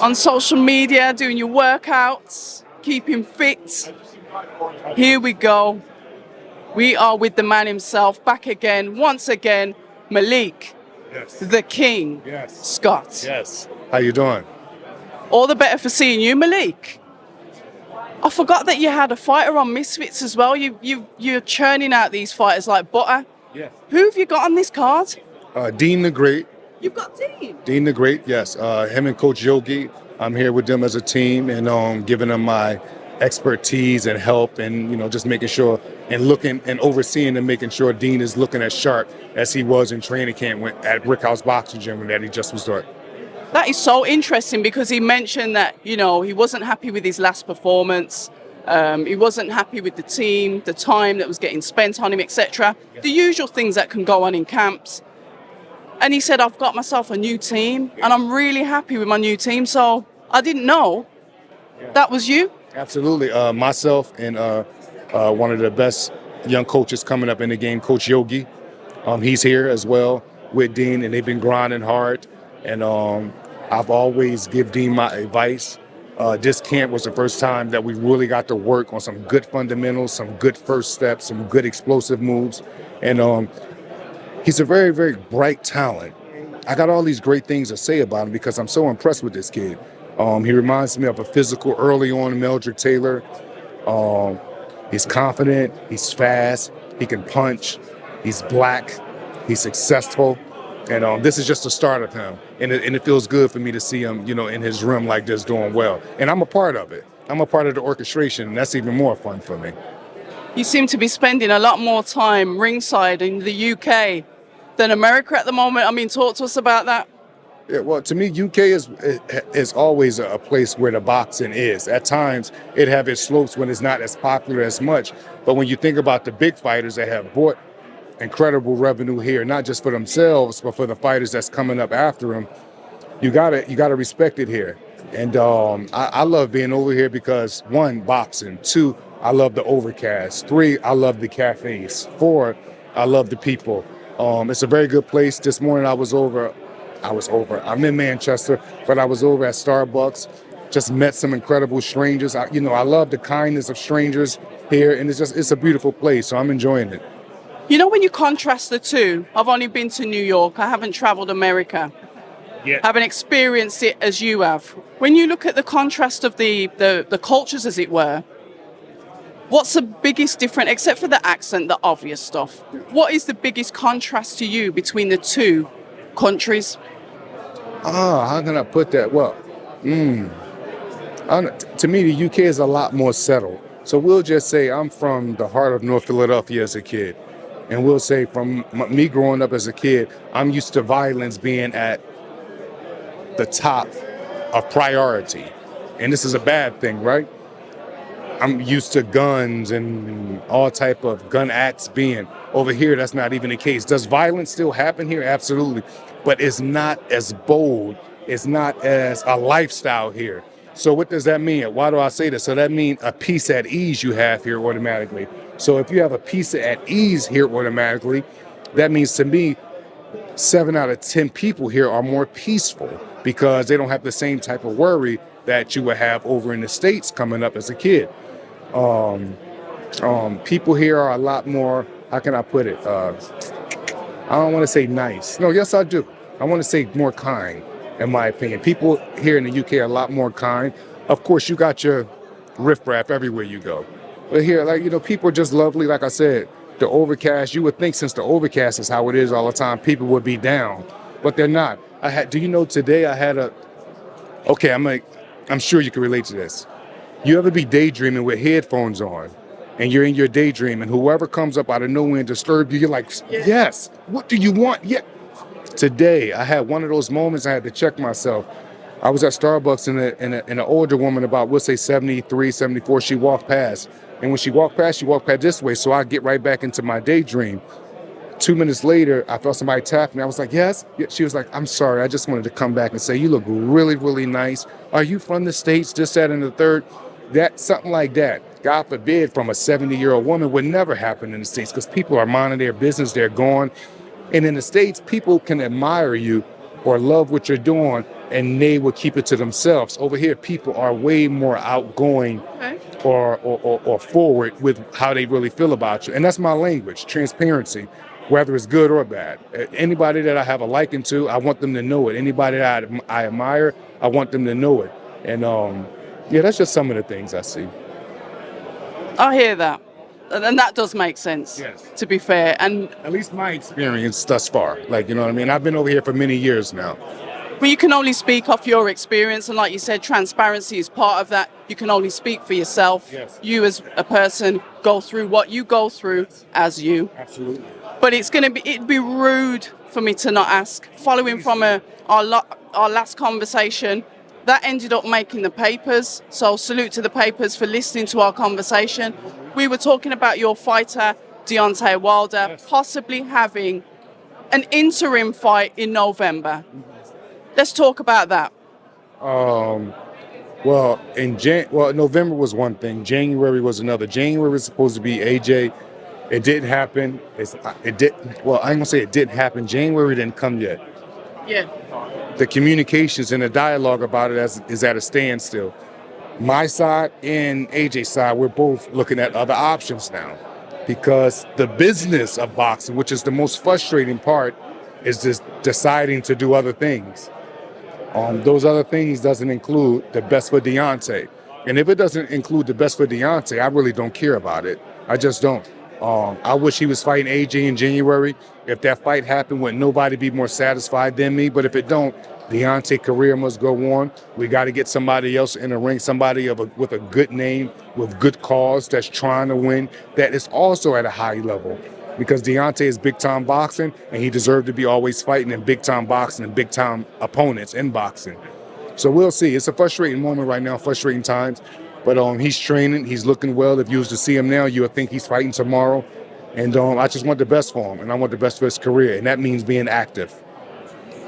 on social media, doing your workouts, keeping fit. Here we go. We are with the man himself, back again, once again, Malik, Yes. the King Yes. Scott. Yes. How you doing? All the better for seeing you, Malik. I forgot that you had a fighter on Misfits as well. You're churning out these fighters like butter. Yes. Who have you got on this card? Dean the Great. You've got Dean. Dean the Great, yes. Him and Coach Yogi. I'm here with them as a team and giving them my expertise and help and, just making sure and looking and overseeing and making sure Dean is looking as sharp as he was in training camp at Brickhouse Boxing Gym that he just was doing. That is so interesting because he mentioned that, he wasn't happy with his last performance. He wasn't happy with the team, the time that was getting spent on him, etc. The usual things that can go on in camps. And he said, I've got myself a new team and I'm really happy with my new team. So I didn't know that was you. Absolutely. Myself and one of the best young coaches coming up in the game, Coach Yogi. He's here as well with Dean, and they've been grinding hard. And I've always give Dean my advice. This camp was the first time that we really got to work on some good fundamentals, some good first steps, some good explosive moves. And he's a very, very bright talent. I got all these great things to say about him because I'm so impressed with this kid. He reminds me of a physical early on Meldrick Taylor. He's confident, he's fast, he can punch, he's black, he's successful. And this is just the start of him. And it feels good for me to see him, in his rim like this doing well. And I'm a part of it. I'm a part of the orchestration, and that's even more fun for me. You seem to be spending a lot more time ringside in the UK than America at the moment. I mean, talk to us about that. Yeah, well, to me, UK is always a place where the boxing is. At times, it have its slopes when it's not as popular as much. But when you think about the big fighters that have brought incredible revenue here, not just for themselves, but for the fighters that's coming up after them, you gotta respect it here. And I love being over here because 1, boxing. 2, I love the overcast. 3, I love the cafes. 4, I love the people. It's a very good place. This morning I'm in Manchester, but I was over at Starbucks, just met some incredible strangers. I love the kindness of strangers here, and it's a beautiful place, so I'm enjoying it. When you contrast the two, I've only been to New York. I haven't traveled America. Yeah. Haven't experienced it as you have. When you look at the contrast of the cultures, as it were, what's the biggest difference, except for the accent, the obvious stuff? What is the biggest contrast to you between the two countries? How can I put that? Well, to me, the UK is a lot more settled. So we'll just say I'm from the heart of North Philadelphia as a kid. And we'll say from me growing up as a kid, I'm used to violence being at the top of priority. And this is a bad thing, right? I'm used to guns and all type of gun acts being. Over here, that's not even the case. Does violence still happen here? Absolutely. But it's not as bold. It's not as a lifestyle here. So what does that mean? Why do I say this? So that means a peace at ease you have here automatically. So if you have a peace at ease here automatically, that means to me, 7 out of 10 people here are more peaceful because they don't have the same type of worry that you would have over in the States coming up as a kid. People here are a lot more, how can I put it? I don't want to say nice. No, yes, I do. I want to say more kind, in my opinion. People here in the UK are a lot more kind. Of course, you got your riffraff everywhere you go. But here, people are just lovely. Like I said, the overcast, you would think since the overcast is how it is all the time, people would be down. But they're not. Do you know today I had okay, I'm sure you can relate to this. You ever be daydreaming with headphones on? And you're in your daydream, and whoever comes up out of nowhere and disturbs you, you're like, yes, what do you want? Yeah. Today, I had one of those moments I had to check myself. I was at Starbucks, and an older woman about, we'll say 73, 74, she walked past. And when she walked past this way, so I get right back into my daydream. 2 minutes later, I felt somebody tap me. I was like, yes? She was like, I'm sorry, I just wanted to come back and say, you look really, really nice. Are you from the States? This, that, and the third. Something like that. God forbid, from a 70-year-old woman would never happen in the States because people are minding their business, they're gone. And in the States, people can admire you or love what you're doing, and they will keep it to themselves. Over here, people are way more outgoing or forward with how they really feel about you. And that's my language, transparency, whether it's good or bad. Anybody that I have a liking to, I want them to know it. Anybody that I admire, I want them to know it. And yeah, that's just some of the things I see. I hear that. And that does make sense, Yes. to be fair. And At least my experience thus far. Like, you know what I mean? I've been over here for many years now. but you can only speak off your experience. And like you said, transparency is part of that. You can only speak for yourself. Yes. You as a person go through what you go through as you. Absolutely. But it'd be rude for me to not ask. Following from our last conversation, that ended up making the papers. So salute to the papers for listening to our conversation. We were talking about your fighter, Deontay Wilder, possibly having an interim fight in November. Let's talk about that. Well, November was one thing. January was another. January was supposed to be AJ. It didn't happen. It did. Well, I ain't gonna say it didn't happen. January didn't come yet. Yeah. The communications and the dialogue about it is at a standstill. My side and AJ's side, we're both looking at other options now, because the business of boxing, which is the most frustrating part, is just deciding to do other things. Those other things doesn't include the best for Deontay. And if it doesn't include the best for Deontay, I really don't care about it. I just don't. I wish he was fighting AJ in January. If that fight happened, would nobody be more satisfied than me? But if it don't, Deontay's career must go on. We got to get somebody else in the ring, somebody with a good name, with good cause, that's trying to win, that is also at a high level. Because Deontay is big-time boxing, and he deserved to be always fighting in big-time boxing and big-time opponents in boxing. So we'll see. It's a frustrating moment right now, frustrating times. But he's training. He's looking well. If you was to see him now, you would think he's fighting tomorrow. And I just want the best for him, and I want the best for his career, and that means being active.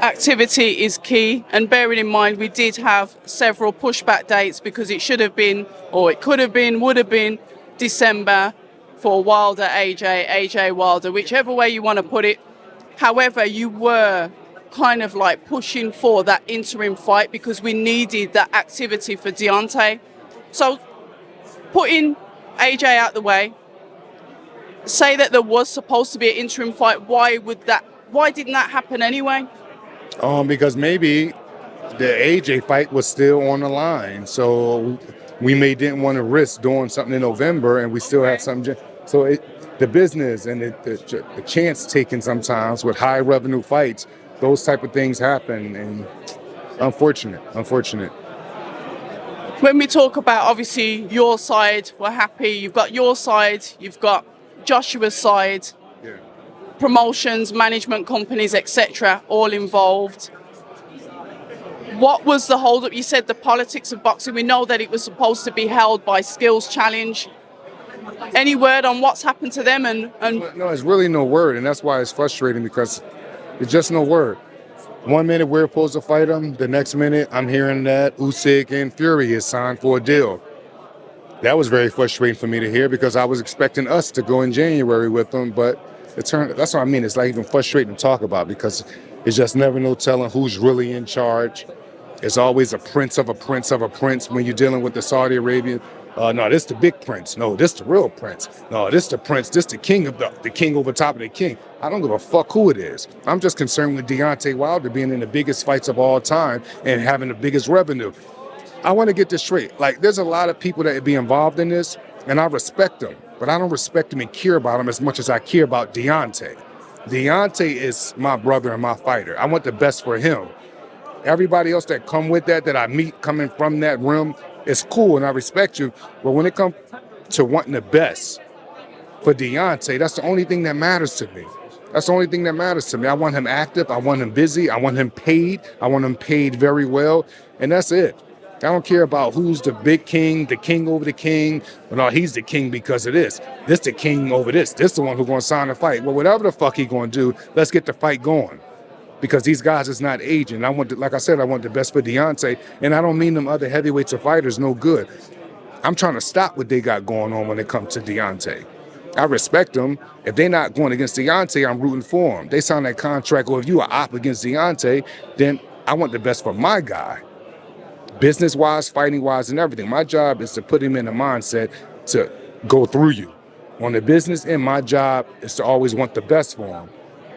Activity is key, and bearing in mind we did have several pushback dates because it should have been, or it could have been, would have been December for Wilder, AJ Wilder, whichever way you want to put it. However, you were kind of like pushing for that interim fight because we needed that activity for Deontay. So putting AJ out the way, say that there was supposed to be an interim fight, why didn't that happen anyway? Because maybe the AJ fight was still on the line, so we didn't want to risk doing something in November, and we still had something. So the business and the chance taken sometimes with high revenue fights, those type of things happen, and unfortunate. When we talk about, obviously, your side, we're happy. You've got your side, you've got Joshua's side. Yeah. Promotions, management companies, etc., all involved. What was the hold-up? You said the politics of boxing. We know that it was supposed to be held by Skills Challenge. Any word on what's happened to them? And No, it's really no word, and that's why it's frustrating, because there's just no word. 1 minute we're supposed to fight them, the next minute I'm hearing that Usyk and Fury is signed for a deal. That was very frustrating for me to hear, because I was expecting us to go in January with them, but that's what I mean. It's like even frustrating to talk about, because it's just never no telling who's really in charge. It's always a prince of a prince of a prince when you're dealing with the Saudi Arabian. No, this the big prince. No, this the real prince. No, this the prince. This the king of the king over top of the king. I don't give a fuck who it is. I'm just concerned with Deontay Wilder being in the biggest fights of all time and having the biggest revenue. I want to get this straight. Like, there's a lot of people that be involved in this, and I respect them, but I don't respect them and care about them as much as I care about Deontay. Deontay is my brother and my fighter. I want the best for him. Everybody else that come with that I meet coming from that realm, it's cool and I respect you. But when it comes to wanting the best for Deontay, that's the only thing that matters to me. That's the only thing that matters to me. I want him active. I want him busy. I want him paid. I want him paid very well. And that's it. I don't care about who's the big king, the king over the king. Well, no, he's the king because of this. This the king over this. This the one who's going to sign the fight. Well, whatever the fuck he going to do, let's get the fight going. Because these guys is not aging. Like I said, I want the best for Deontay. And I don't mean them other heavyweights or fighters no good. I'm trying to stop what they got going on when it comes to Deontay. I respect them. If they're not going against Deontay, I'm rooting for them. They sign that contract, or if you are op against Deontay, then I want the best for my guy. Business-wise, fighting-wise, and everything. My job is to put him in a mindset to go through you. On the business end, my job is to always want the best for him.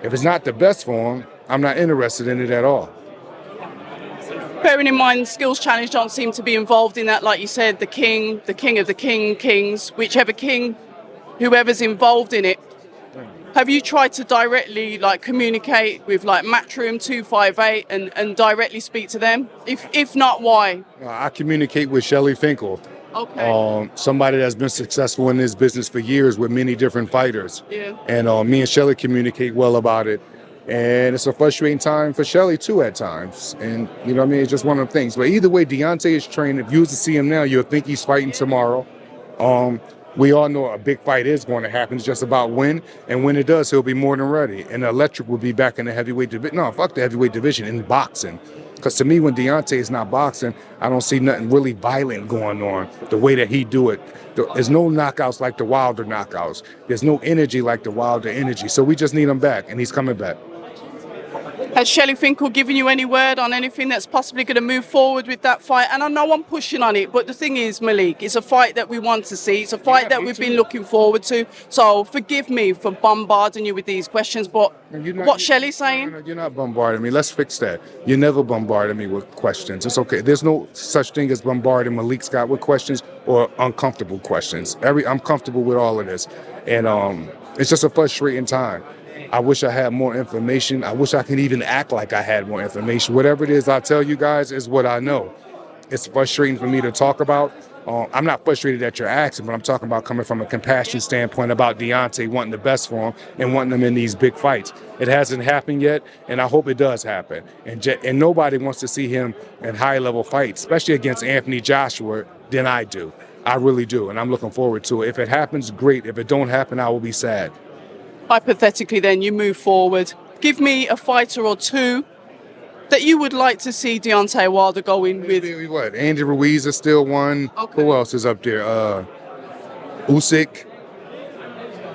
If it's not the best for him, I'm not interested in it at all. Bearing in mind, Skills Challenge don't seem to be involved in that. Like you said, the king of the kings, whichever king, whoever's involved in it. Have you tried to directly communicate with Matchroom 258 and directly speak to them? If not, why? I communicate with Shelly Finkel. Okay. Somebody that's been successful in this business for years with many different fighters. Yeah. And me and Shelly communicate well about it. And it's a frustrating time for Shelly too at times. And you know what I mean? It's just one of the things. But either way, Deontay is trained. If you was to see him now, you'll think he's fighting tomorrow. We all know a big fight is going to happen. It's just about when. And when it does, he'll be more than ready. And the electric will be back in the heavyweight division. No, fuck the heavyweight division, in boxing. Because to me, when Deontay is not boxing, I don't see nothing really violent going on the way that he do it. There's no knockouts like the Wilder knockouts. There's no energy like the Wilder energy. So we just need him back, and he's coming back. Has Shelly Finkel given you any word on anything that's possibly going to move forward with that fight? And I know I'm pushing on it, but the thing is, Malik, it's a fight that we want to see. It's a fight that we've been looking forward to. So forgive me for bombarding you with these questions, but what's Shelly saying? No, you're not bombarding me. Let's fix that. You never bombarded me with questions. It's okay. There's no such thing as bombarding Malik Scott with questions or uncomfortable questions. I'm comfortable with all of this. And it's just a frustrating time. I wish I had more information. I wish I could even act like I had more information. Whatever it is I tell you guys is what I know. It's frustrating for me to talk about. I'm not frustrated that you're asking, but I'm talking about coming from a compassion standpoint about Deontay wanting the best for him and wanting him in these big fights. It hasn't happened yet, and I hope it does happen. And nobody wants to see him in high-level fights, especially against Anthony Joshua, than I do. I really do, and I'm looking forward to it. If it happens, great. If it don't happen, I will be sad. Hypothetically, then, you move forward. Give me a fighter or two that you would like to see Deontay Wilder go in with. What? Andy Ruiz is still one. Okay. Who else is up there? Usyk,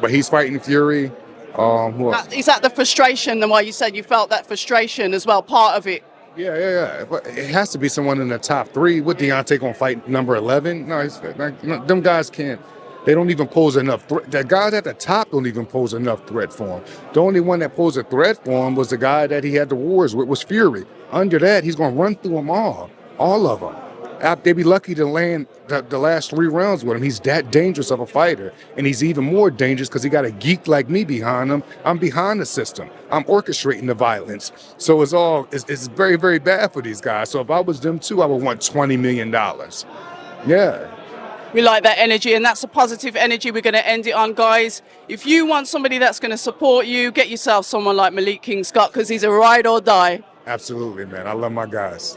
but he's fighting Fury. Who else? Is that the frustration? And why you said you felt that frustration as well, part of it? Yeah. But it has to be someone in the top three. What, Deontay gonna fight number 11? No, them guys can't. They don't even pose enough threat. The guys at the top don't even pose enough threat for him. The only one that posed a threat for him was the guy that he had the wars with, was Fury. Under that, he's going to run through them all of them. They'd be lucky to land the last 3 rounds with him. He's that dangerous of a fighter. And he's even more dangerous because he got a geek like me behind him. I'm behind the system. I'm orchestrating the violence. So it's very, very bad for these guys. So if I was them too, I would want $20 million. Yeah. We like that energy, and that's a positive energy we're going to end it on, guys. If you want somebody that's going to support you, get yourself someone like Malik King Scott, because he's a ride or die. Absolutely, man. I love my guys.